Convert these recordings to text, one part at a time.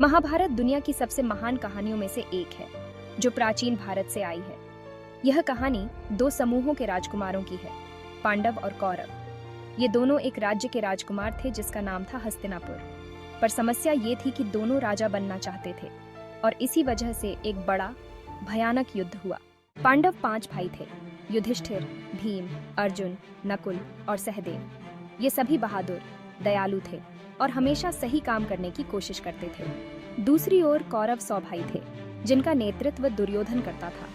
महाभारत दुनिया की सबसे महान कहानियों में से एक है, जो प्राचीन भारत से आई है। यह कहानी दो समूहों के राजकुमारों की है, पांडव और कौरव। ये दोनों एक राज्य के राजकुमार थे जिसका नाम था हस्तिनापुर। पर समस्या ये थी कि दोनों राजा बनना चाहते थे और इसी वजह से एक बड़ा भयानक युद्ध हुआ। पांडव 5 भाई थे, युधिष्ठिर, भीम, अर्जुन, नकुल और सहदेव। ये सभी बहादुर, दयालु थे और हमेशा सही काम करने की कोशिश करते थे। दूसरी ओर कौरव 100 भाई थे, जिनका नेतृत्व दुर्योधन करता था।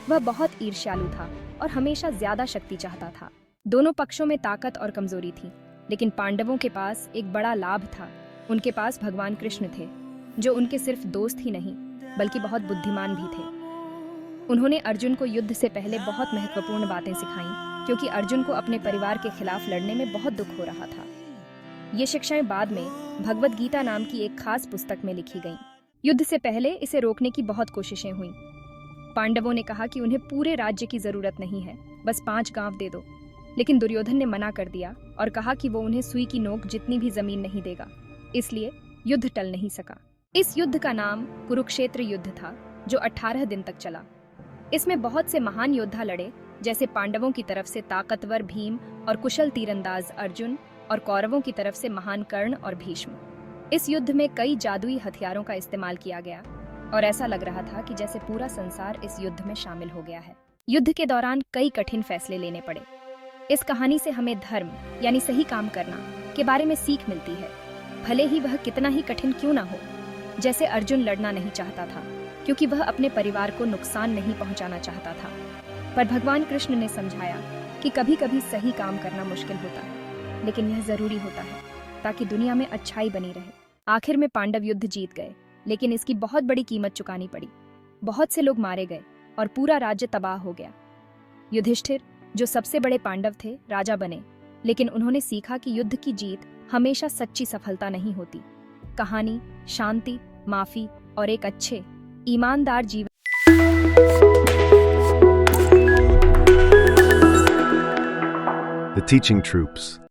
वह बहुत ईर्ष्यालु था और हमेशा ज्यादा शक्ति चाहता था। दोनों पक्षों में ताकत और कमजोरी थी, लेकिन पांडवों के पास एक बड़ा लाभ था। उनके पास भगवान कृष्ण थे, जो उनके सिर्फ दोस्त ही नहीं बल्कि बहुत बुद्धिमान भी थे। उन्होंने अर्जुन को युद्ध से पहले बहुत महत्वपूर्ण बातें सिखाईं, क्योंकि अर्जुन को अपने परिवार के खिलाफ लड़ने में बहुत दुख हो रहा था। ये शिक्षाएं बाद में भगवद गीता नाम की एक खास पुस्तक में लिखी गईं। युद्ध से पहले इसे रोकने की बहुत कोशिशें हुईं। पांडवों ने कहा कि उन्हें पूरे राज्य की जरूरत नहीं है, बस 5 गांव दे दो। लेकिन दुर्योधन ने मना कर दिया और कहा कि वो उन्हें सुई की नोक जितनी भी जमीन नहीं देगा। इसलिए युद्ध टल नहीं सका। इस युद्ध का नाम कुरुक्षेत्र युद्ध था, जो 18 दिन तक चला। इसमें बहुत से महान योद्धा लड़े, जैसे पांडवों की तरफ से ताकतवर भीम और कुशल तीरंदाज अर्जुन, और कौरवों की तरफ से महान कर्ण और भीष्म। इस युद्ध में कई जादुई हथियारों का इस्तेमाल किया गया और ऐसा लग रहा था कि जैसे पूरा संसार इस युद्ध में शामिल हो गया है। युद्ध के दौरान कई कठिन फैसले लेने पड़े। इस कहानी से हमें धर्म यानी सही काम करना के बारे में सीख मिलती है, भले ही वह कितना ही कठिन क्यों ना हो। जैसे अर्जुन लड़ना नहीं चाहता था क्योंकि वह अपने परिवार को नुकसान नहीं पहुंचाना चाहता था, पर भगवान कृष्ण ने समझाया कि कभी कभी सही काम करना मुश्किल होता है, लेकिन यह जरूरी होता है ताकि दुनिया में अच्छाई बनी रहे। आखिर में पांडव युद्ध जीत गए, लेकिन इसकी बहुत बड़ी कीमत चुकानी पड़ी। बहुत से लोग मारे गए और पूरा राज्य तबाह हो गया। युधिष्ठिर, जो सबसे बड़े पांडव थे, राजा बने, लेकिन उन्होंने सीखा कि युद्ध की जीत हमेशा सच्ची सफलता नहीं होती। कहानी शांति, माफी और एक अच्छे ईमानदार जीवन। The Teaching Troops.